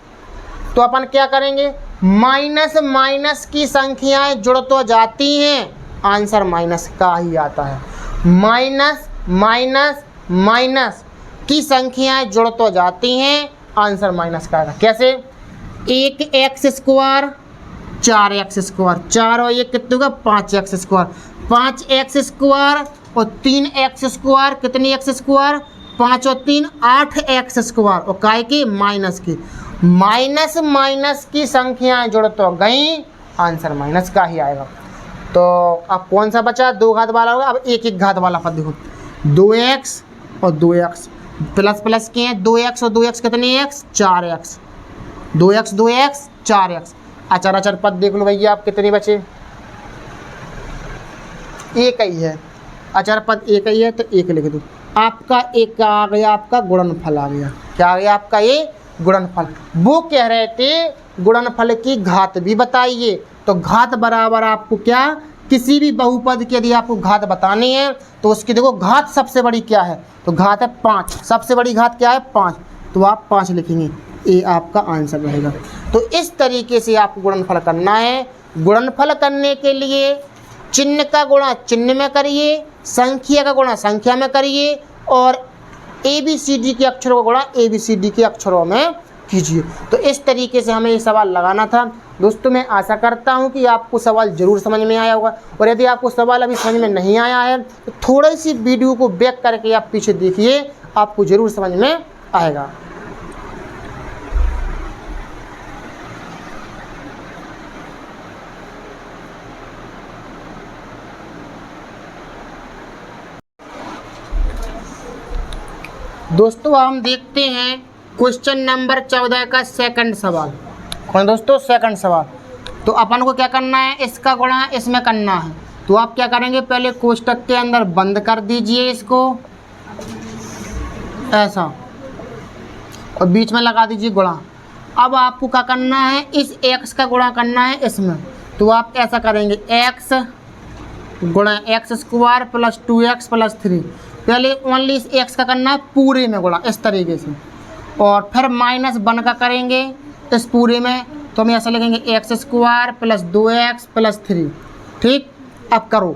तो अपन क्या करेंगे, माइनस माइनस की संख्याएं जुड़ तो जाती हैं, आंसर माइनस का ही आता है। माइनस माइनस माइनस की संख्याएं जुड़ तो जाती हैं, आंसर माइनस का आएगा। कैसे, 1x² 4x², 4 और 1 कितने होगा 5x², 5x² और 3x², कितनी x², 5 और 3 8x², और काय की माइनस की, माइनस माइनस की संख्याएं जुड़ तो गई, आंसर माइनस का ही आएगा। तो अब कौन सा बचा, 2 घात वाला होगा। अब एक एक घात वाला पद देखो, 2x और 2x प्लस प्लस के हैं, 2x और 2x कितनी x, 4x, 2x 2x 4x। अचर अचर पद देख लो भैया आप कितने बचे, एक ही है, अचर पद एक ही है तो एक लिख दो। आपका एक आ गया, आपका गुणनफल आ गया। क्या आ गया आपका, ये गुणनफल। वो कह रहे थे गुणनफल की घात भी बताइए, तो घात बराबर आपको क्या, किसी भी बहुपद की यदि आपको घात बतानी है तो उसकी देखो घात सबसे बड़ी क्या है, तो घात है 5, सबसे बड़ी घात क्या है 5, तो आप 5 लिखेंगे, ये आपका आंसर रहेगा। तो इस तरीके से आपको गुणनफल करना है। गुणनफल करने के लिए चिन्ह का गुणा चिन्ह में करिए, संख्या का गुणा संख्या में करिए, और ABCD के अक्षरों का गुणा ABCD के अक्षरों में कीजिए। तो इस तरीके से हमें ये सवाल लगाना था। दोस्तों मैं आशा करता हूँ कि आपको सवाल ज़रूर समझ में आया होगा, और यदि आपको सवाल अभी समझ में नहीं आया है तो थोड़ी सी वीडियो को बैक करके आप पीछे देखिए, आपको ज़रूर समझ में आएगा। दोस्तों हम देखते हैं क्वेश्चन नंबर 14 का सेकंड सवाल। कौन दोस्तों, सेकंड सवाल। तो अपन को क्या करना है, इसका गुणा इसमें करना है। तो आप क्या करेंगे, पहले कोष्टक के अंदर बंद कर दीजिए इसको ऐसा, और बीच में लगा दीजिए गुणा। अब आपको क्या करना है, इस x का गुणा करना है इसमें। तो आप ऐसा करेंगे, x गुणा x² प्लस 2x प्लस 3। पहले ओनली इस x का करना है पूरे में गुणा इस तरीके से, और फिर माइनस 1 का करेंगे इस पूरे में। तो हम ऐसा लिखेंगे x² प्लस 2x प्लस 3। ठीक, अब करो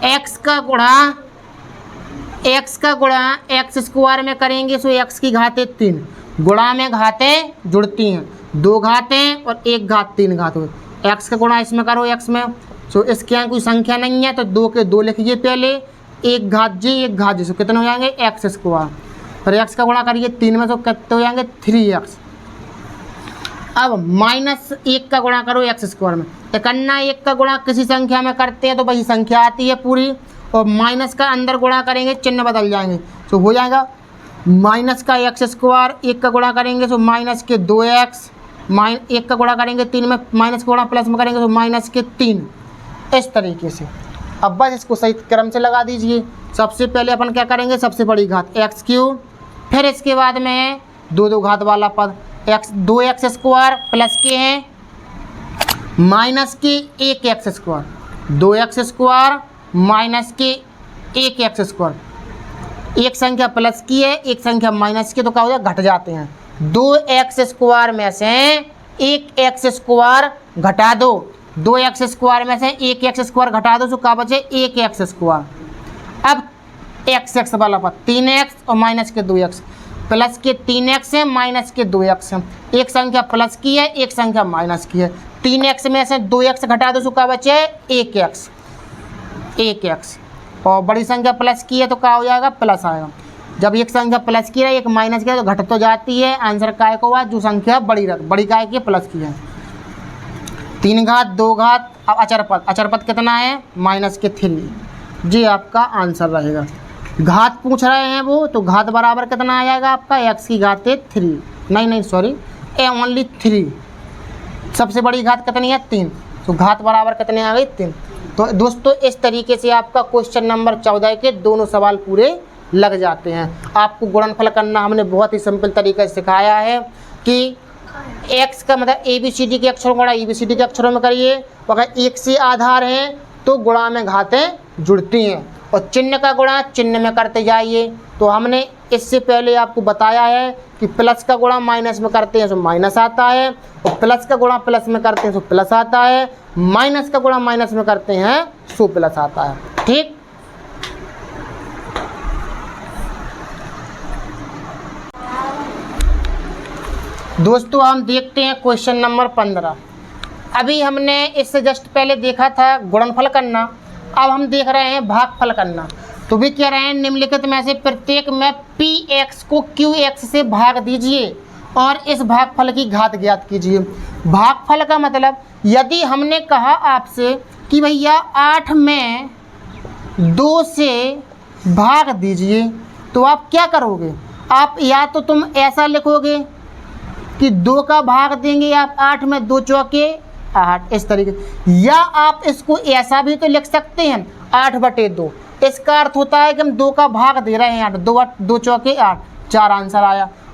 x का गुणा x² में करेंगे तो x की घातें 3, गुणा में घातें जुड़ती हैं, 2 घातें और 1 घात 3 घात हो। x का गुणा इसमें करो x में, तो इसके यहाँ कोई संख्या नहीं है तो 2 के 2 लिखिए पहले, 1 घात जी 1 घात जी, सो कितने हो जाएंगे x²। फिर x का गुणा करिए 3 में तो कितने हो जाएंगे 3x। अब -1 का गुणा करो x² में, करना 1 का गुणा किसी संख्या में करते हैं तो वही संख्या आती है पूरी, और माइनस का अंदर गुणा करेंगे चिन्ह बदल जाएंगे, तो हो जाएगा माइनस का x², 1 का गुणा करेंगे तो माइनस के 2x, 1 का गुणा करेंगे 3 में, माइनस का गुणा प्लस में करेंगे तो माइनस के 3, इस तरीके से। अब बस इसको सही क्रम से लगा दीजिए। सबसे पहले अपन क्या करेंगे, सबसे बड़ी घात x3, फिर इसके बाद में 2 घात वाला पद 2x² प्लस के हैं माइनस के 1x², 2x² माइनस के 1x²। एक संख्या प्लस की है, एक संख्या माइनस की, तो क्या हो जाए घट जाते हैं। 2x² में से 1x² घटा दो, 2x² में से 1x² घटा दो तो क्या बचे 1x²। अब x वाला पद 3x और माइनस के 2x, प्लस के 3x है माइनस के 2x है, एक संख्या प्लस की है एक संख्या माइनस की है। 3x में से 2x घटा दो तो क्या बचे 1x, और बड़ी संख्या प्लस की है तो क्या हो जाएगा प्लस आएगा। जब एक संख्या प्लस की है एक माइनस की है तो घट तो जाती है, आंसर काय को हुआ जो संख्या बड़ी काय की प्लस की है। 3 घात 2 घात। अब अचर पद कितना है माइनस के 3 जी आपका आंसर रहेगा। घात पूछ रहे हैं वो, तो घात बराबर कितना आ जाएगा आपका x की घातें 3, नहीं सॉरी ओनली 3। सबसे बड़ी घात कितनी है 3, तो घात बराबर कितने आ गई 3। तो दोस्तों इस तरीके से आपका क्वेश्चन नंबर 14 के दोनों सवाल पूरे लग जाते हैं। आपको गुणनफल करना हमने बहुत ही सिंपल तरीके से सिखाया है कि x का मतलब ABCD के अक्षरों गुणा ABCD के अक्षरों में करिए, अगर एक से आधार हैं तो गुणा में घातें जुड़ती हैं, और चिन्ह का गुणा चिन्ह में करते जाइए। तो हमने इससे पहले आपको बताया है कि प्लस का गुणा माइनस में करते हैं तो माइनस आता है, और प्लस का गुणा प्लस में करते हैं तो प्लस आता है, माइनस का गुणा माइनस में करते हैं तो प्लस आता है। ठीक, दोस्तों हम देखते हैं क्वेश्चन नंबर 15। अभी हमने इससे जस्ट पहले देखा था गुणनफल करना, अब हम देख रहे हैं भागफल करना। तो भी कह रहे हैं निम्नलिखित में से प्रत्येक में px को qx से भाग दीजिए और इस भागफल की घात ज्ञात कीजिए। भागफल का मतलब, यदि हमने कहा आपसे कि भैया 8 में 2 से भाग दीजिए, तो आप क्या करोगे? आप या तो तुम ऐसा लिखोगे कि 2 का भाग देंगे आप 8 में 2 चौके 8, इस तरीके, या आप इसको ऐसा भी तो लिख सकते हैं 8/2। इसका अर्थ होता है कि हम 2 का भाग दे रहे हैं 8, 2 चौके 8, 4 आंसर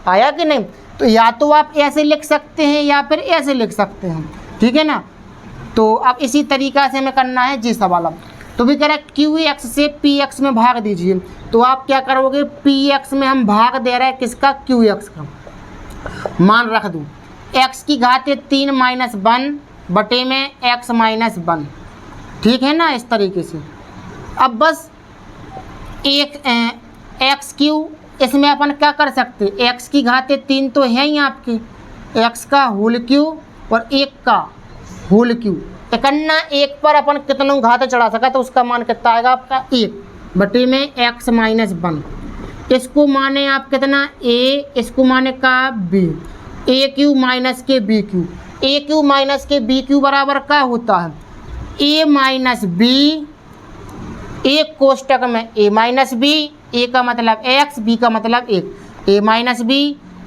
आया कि नहीं? तो या तो आप ऐसे लिख सकते हैं या फिर ऐसे लिख सकते हैं, ठीक है ना। तो अब इसी तरीक़ा से हमें करना है जी सवाल। अब तो भी कह रहा है qx से px में भाग दीजिए, तो आप क्या करोगे? px में हम भाग दे रहे हैं किसका? qx का। मान रख दूँ x की घात 3 - 1 बटे में x - 1, ठीक है ना, इस तरीके से। अब बस एक एक्स क्यू, इसमें अपन क्या कर सकते? x की घात 3 तो है ही आपकी, x का होल क्यू और 1 का होल क्यू, इकन्ना 1 पर अपन कितनों घात चढ़ा सका, तो उसका मान कितना आएगा आपका? 1 बटे में x - 1। इसको माने आप कितना? a, इसको माने का b, a क्यू माइनस के b Q. a Q minus के b क्यू बराबर क्या होता है? a माइनस b, एक कोष्टक में a माइनस b, a का मतलब x, b का मतलब 1, a माइनस b,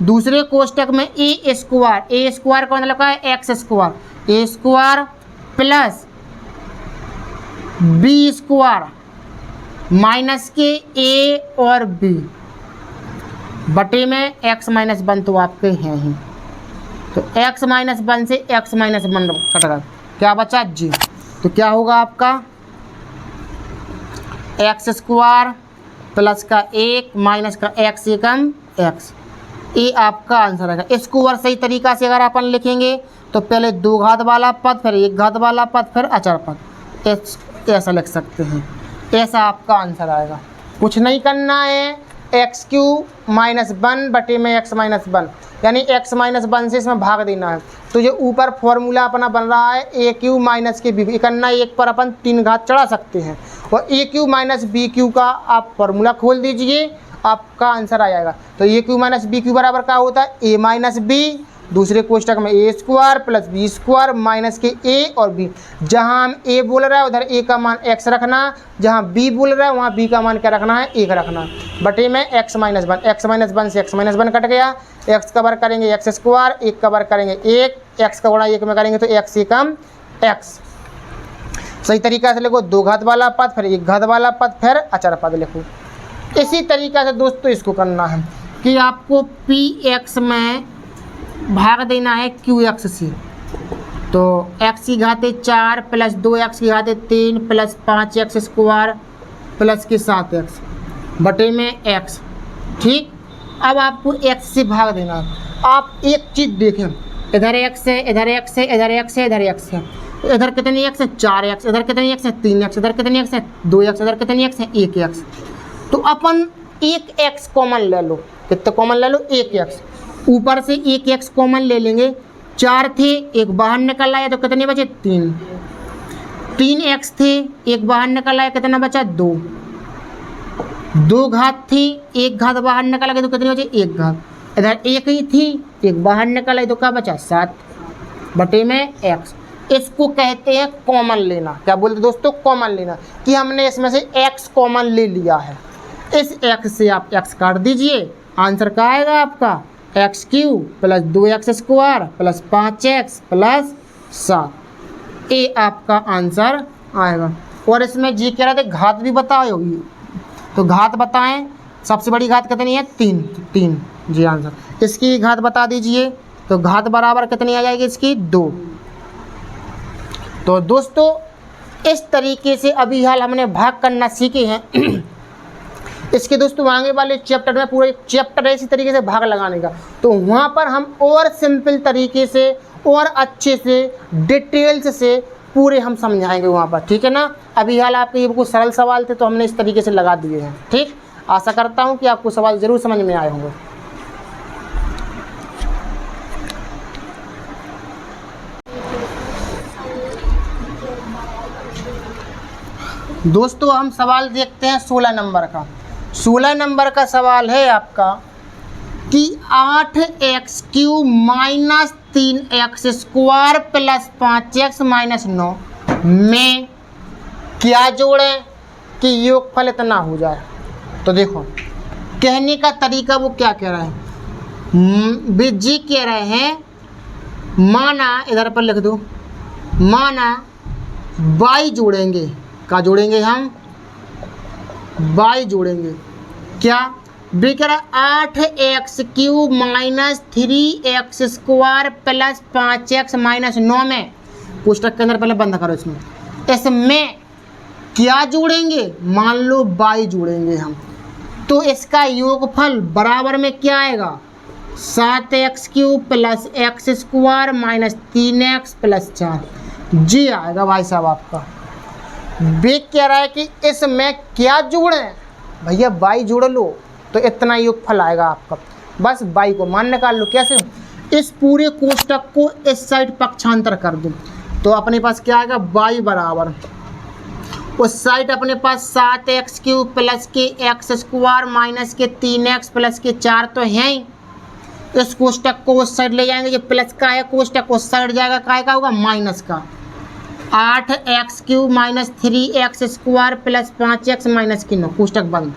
दूसरे कोष्टक में a स्क्वायर का मतलब क्या है? x square, a square plus b square minus के a और b बटे में x - 1 तो आपके हैं ही। तो x - 1 से x - 1 कट गया, क्या बचा? जी। तो क्या होगा आपका? x स्क्वायर प्लस का 1 माइनस का x एकम x, ये आपका आंसर आएगा। इसको और सही तरीक़ा से अगर अपन लिखेंगे तो पहले 2 घात वाला पद, फिर 1 घात वाला पद, फिर अचर पद, ऐसा लिख सकते हैं। ऐसा आपका आंसर आएगा। कुछ नहीं करना है, x³ - 1 बटे में x - 1, यानी x - 1 से इसमें भाग देना है। तो ये ऊपर फॉर्मूला अपना बन रहा है a³ माइनस के b, इकन्ना 1 पर अपन 3 घात चढ़ा सकते हैं, और a³ माइनस b³ का आप फॉर्मूला खोल दीजिए, आपका आंसर आ जाएगा। तो a³ माइनस b³ बराबर क्या होता है? a माइनस b, दूसरे कोष्टक में a square plus b square minus के a और b। जहां हम a बोल रहा है उधर a का मान x रखना, जहां b बोल रहा है वहां b का मान क्या रखना है? 1 रखना, बटे में x - 1। x - 1 से x - 1 कट गया, x का वर्ग करेंगे x स्क्वायर, 1 का वर्ग करेंगे 1, x का गुणा 1 में करेंगे तो x एकम x। सही तरीका से लिखो, 2 घात वाला पद, फिर 1 घात वाला पद, फिर अचर पद लिखो। इसी तरीका से दोस्तों इसको करना है कि आपको px में भाग देना है qx से। तो x की घात 4 प्लस 2x की घात 3 प्लस 5x स्क्वायर प्लस के 7x बटे में x, ठीक। अब आपको x से भाग देना है। आप एक चीज़ देखें, इधर x है, इधर x है, इधर x है, इधर x है, इधर कितनी x है? 4x, इधर कितनी x है? 3x, इधर कितनी x है? 2x, इधर कितनी x है? 1x। तो अपन 1x कॉमन ले लो, कितना कॉमन ले लो? 1x, ऊपर से 1x कॉमन ले लेंगे। 4 थे, 1 बाहर निकल आया तो कितने बचे? 3। 3x थे, 1 बाहर निकल आया, कितना बचा? 2। 2 घात थी, 1 घात बाहर निकल आया तो कितनी बची? 1 घात। इधर 1 ही थी, 1 बाहर निकल आई तो क्या बचा? 7 बटे में x। इसको कहते हैं कॉमन लेना। क्या बोलते दोस्तों? कॉमन लेना, कि हमने इसमें से x कॉमन ले लिया है। इस x से आप x काट दीजिए, आंसर क्या आएगा आपका? x³ plus 2x square plus 5x plus 7, ये आपका आंसर आएगा। और इसमें जी कह रहे थे घात भी बताओ, तो घात बताएं। सबसे बड़ी घात कितनी है? 3 जी आंसर। इसकी घात बता दीजिए, तो घात बराबर कितनी आ जाएगी इसकी? 2। तो दोस्तों इस तरीके से अभी हाल हमने भाग करना सीखे हैं। इसके दोस्तों आगे वाले चैप्टर में पूरा एक चैप्टर है इसी तरीके से भाग लगाने का, तो वहाँ पर हम और सिंपल तरीके से और अच्छे से डिटेल्स से पूरे हम समझाएंगे वहाँ पर, ठीक है ना। अभी हाल आपके ये कुछ सरल सवाल थे तो हमने इस तरीके से लगा दिए हैं, ठीक। आशा करता हूँ कि आपको सवाल ज़रूर समझ में आए होंगे। दोस्तों हम सवाल देखते हैं 16 नंबर का। 16 नंबर का सवाल है आपका कि 8x³ minus 3x² plus 5x minus 9 में क्या जोड़ें कि योगफल इतना हो जाए। तो देखो कहने का तरीका वो क्या कह रहे हैं, जी कह रहे हैं माना, इधर पर लिख दो, माना y जोड़ेंगे, क्या जोड़ेंगे हम, y जोड़ेंगे, क्या बी कह रहा 8x³ minus 3x² plus 5x minus 9 में, कोष्टक के अंदर पहले बंद करो इसमें क्या जोड़ेंगे, मान लो y जोड़ेंगे हम, तो इसका योगफल बराबर में क्या आएगा 7x³ plus x² minus 3x plus 4, जी आएगा भाई साहब आपका। बी कह रहा है कि इसमें क्या जोड़ें, भैया y जोड़ लो तो इतना योगफल आएगा आपका, बस y को मान निकाल लो। कैसे, इस पूरे कोष्टक को इस साइड पक्षांतर कर दो तो अपने पास क्या आएगा y बराबर, उस साइड अपने पास 7x³ प्लस के x² माइनस के 3x प्लस के 4 तो है ही, इस कोष्टक को उस साइड ले जाएंगे, ये प्लस का है कोष्टक उस साइड जाएगा, काय का होगा माइनस का, 8x³ minus 3x² plus 5x minus की 9, कोष्टक बंद।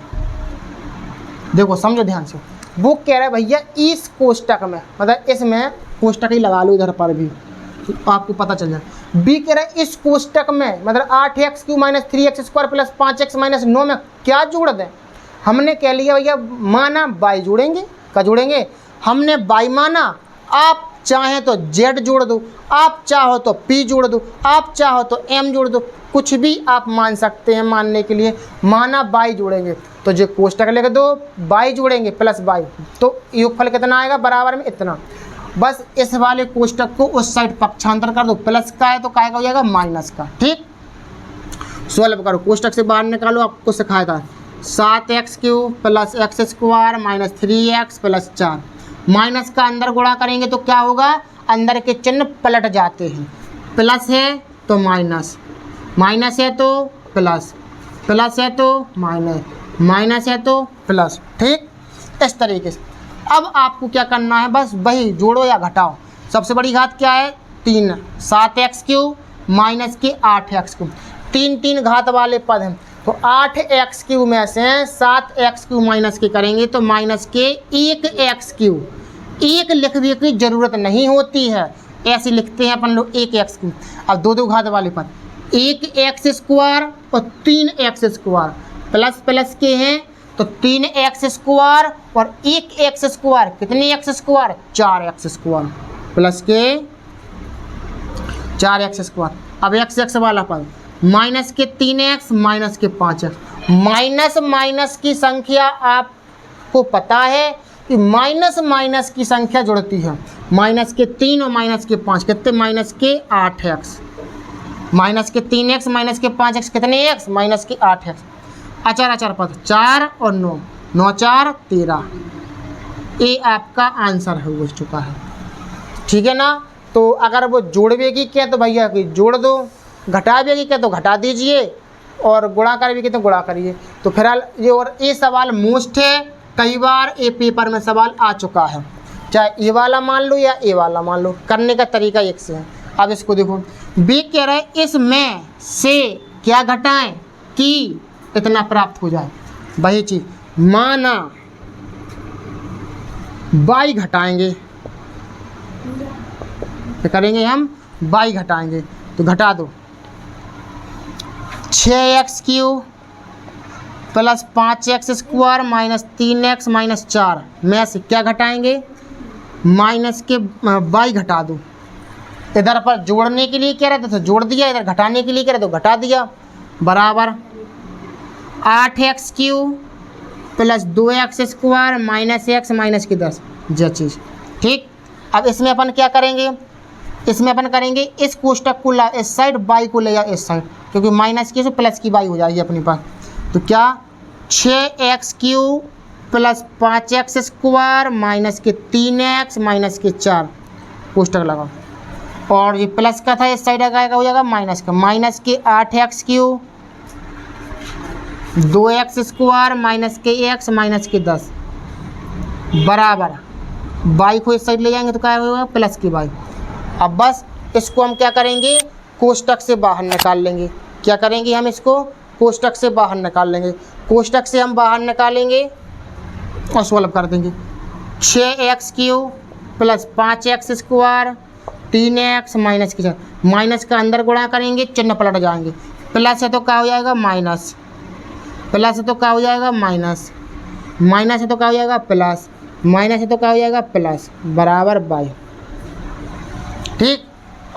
देखो समझो ध्यान से, वो कह रहा है भैया इस कोष्टक में, मतलब इसमें कोष्टक ही लगा लो इधर पर भी तो आपको पता चल जाए। बी कह रहा है इस कोष्टक में मतलब 8x³ minus 3x² plus 5x minus 9 में क्या जोड़ दें। हमने कह लिया भैया माना y जोड़ेंगे, क्या जोड़ेंगे, हमने y माना, आप चाहें तो z जोड़ दो, आप चाहो तो p जोड़ दो, आप चाहो तो m जोड़ दो, कुछ भी आप मान सकते हैं मानने के लिए। माना y जोड़ेंगे तो जो कोष्टक लिख दो, y जोड़ेंगे प्लस y, तो योगफल कितना आएगा बराबर में इतना। बस इस वाले कोष्टक को उस साइड पक्षांतर कर दो, प्लस का है तो काय का हो जाएगा माइनस का, ठीक। सॉल्व करो, कोष्टक से बाहर निकालो, आपको सिखाया था 7x³ plus x² minus 3x plus 4, minus का अंदर गुणा करेंगे तो क्या होगा, अंदर के चिन्ह पलट जाते हैं, प्लस है तो माइनस, माइनस है तो प्लस, प्लस है तो माइनस, माइनस है तो प्लस, ठीक। इस तरीके से अब आपको क्या करना है, बस वही जोड़ो या घटाओ। सबसे बड़ी घात क्या है 3, 7x³ माइनस के 8x³, 3 घात वाले पद हैं, तो 8x³ में से 7x³ माइनस के करेंगे तो माइनस के 1x³, एक लिखने की जरूरत नहीं होती है, ऐसे लिखते हैं अपन लोग 1x³। अब 2 घात वाले पद 1x² और 3x² प्लस प्लस के हैं तो 3x² और 1x², कितने x², 4x² प्लस के 4x²। अब x वाला पद माइनस के 3x माइनस के 5x, माइनस माइनस की संख्या आपको पता है कि माइनस माइनस की संख्या जुड़ती है, माइनस के 3 और माइनस के 5 कितने, माइनस के 8x, माइनस के 3x माइनस के 5x कितने x, माइनस के 8x। अचार पद 4 और 9, 9 4 13, ये आपका आंसर हो चुका है, ठीक है ना। तो अगर वो जोड़वेगी क्या तो भैया कि जोड़ दो, घटावेगी क्या तो घटा दीजिए, और गुणा करेगी तो गुणा करिए। तो फिलहाल ये, और ये सवाल मोस्ट है, कई बार ये पेपर में सवाल आ चुका है, चाहे ये वाला मान लो या ये वाला मान लो, करने का तरीका एक से है। अब इसको देखो, बी कह रहा है इसमें से क्या घटाएं कि इतना प्राप्त हो जाए। वही चीज माना y घटाएंगे, क्या करेंगे हम, y घटाएंगे तो घटा दो 6x³ plus 5x² minus 3x minus 4 में से क्या घटाएंगे, माइनस के y घटा दो, इधर पर जोड़ने के लिए कह रहे थे तो जोड़ दिया, इधर घटाने के लिए कह रहे तो घटा दिया, बराबर 8x³ plus 2x² minus x minus की 10 यह चीज़। ठीक, अब इसमें अपन क्या करेंगे, इसमें अपन करेंगे इस कोष्टक को ला इस साइड, बाई को ले जा इस साइड, क्योंकि माइनस की से प्लस की बाई हो जाएगी अपने पास। तो क्या 6x³ प्लस 5x² माइनस के 3x माइनस के 4 कोष्टक लगाओ, और ये प्लस का था इस साइड का हो जाएगा माइनस का, माइनस के 8x³ 2x² माइनस के x माइनस के 10 बराबर बाई को इस साइड ले जाएंगे तो क्या होगा प्लस की बाई। अब बस इसको हम क्या करेंगे, कोष्टक से बाहर निकाल लेंगे। क्या करेंगे हम इसको कोष्टक से बाहर निकाल लेंगे, कोष्टक से हम बाहर निकालेंगे और सॉल्व कर देंगे। 6x³ plus 5x² 3x minus की 4, माइनस का अंदर गुणा करेंगे चिन्ह पलट जाएंगे, प्लस है तो क्या हो जाएगा माइनस, प्लस है तो क्या हो जाएगा माइनस, माइनस है तो क्या हो जाएगा प्लस, माइनस है तो क्या हो जाएगा प्लस, बराबर बाई। ठीक,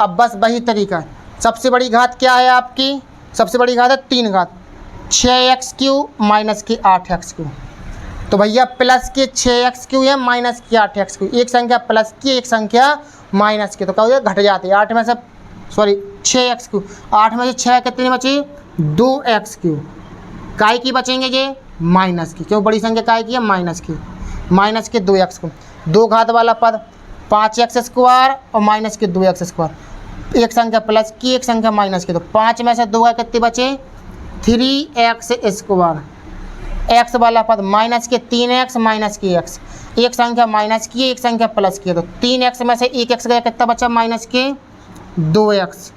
अब बस वही तरीका है। सबसे बड़ी घात क्या है आपकी, सबसे बड़ी घात है 3 घात, 6x³ माइनस की 8x³। तो भैया प्लस के 6x³ है माइनस की 8x³, एक संख्या प्लस की एक संख्या माइनस की, तो क्या हो जाएगा घट जाती है 8 में से, सॉरी 6x³, 8 में से 6 कितनी बची 2x³, काय की बचेंगे ये माइनस की, क्यों बड़ी संख्या काय की है माइनस की, माइनस के 2x, 2 घात वाला पद 5x² और माइनस के 2x², एक संख्या प्लस की एक संख्या माइनस की, तो 5 में से 2 कितने बचे 3x², x वाला पद माइनस के 3x माइनस की x, एक संख्या माइनस की एक संख्या प्लस की, तो 3x में से 1x गया कितना बचा माइनस के 2x,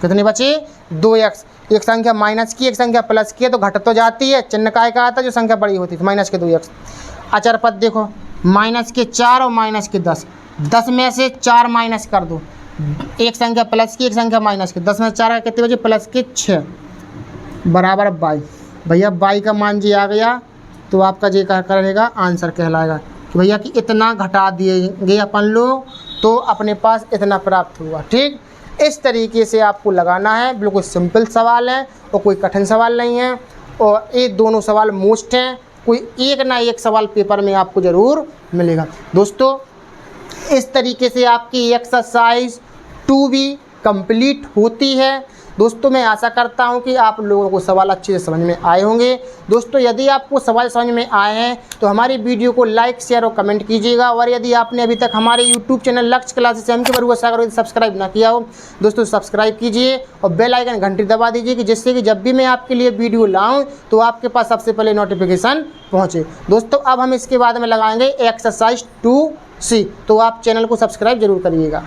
कितनी बची 2x, एक संख्या माइनस की एक संख्या प्लस की है तो घट तो जाती है, चिन्ह काय का आता है जो संख्या बड़ी होती है, माइनस के 2x। अचर पद देखो माइनस के 4 और माइनस के 10, 10 में से 4 माइनस कर दो, एक संख्या प्लस की एक संख्या माइनस की, 10 में से 4 कितने बचे प्लस के 6 बराबर 22। भैया बाई का मान जी आ गया तो आपका जे क्या करेगा आंसर कहलाएगा कि भैया कि इतना घटा दिए अपन लोग तो अपने पास इतना प्राप्त हुआ। ठीक, इस तरीके से आपको लगाना है, बिल्कुल सिंपल सवाल है और कोई कठिन सवाल नहीं है, और ये दोनों सवाल मोस्ट हैं, कोई एक ना एक सवाल पेपर में आपको ज़रूर मिलेगा। दोस्तों इस तरीके से आपकी एक्सरसाइज 2 भी कंप्लीट होती है। दोस्तों मैं आशा करता हूं कि आप लोगों को सवाल अच्छे से समझ में आए होंगे। दोस्तों यदि आपको सवाल समझ में आए हैं तो हमारी वीडियो को लाइक शेयर और कमेंट कीजिएगा, और यदि आपने अभी तक हमारे यूट्यूब चैनल लक्ष्य क्लासेस MK बरुआ सागर सब्सक्राइब ना किया हो दोस्तों सब्सक्राइब कीजिए और बेल आइकन घंटी दबा दीजिए कि जिससे कि जब भी मैं आपके लिए वीडियो लाऊँ तो आपके पास सबसे पहले नोटिफिकेशन पहुँचे। दोस्तों अब हम इसके बाद में लगाएंगे एक्सरसाइज 2C, तो आप चैनल को सब्सक्राइब जरूर करिएगा।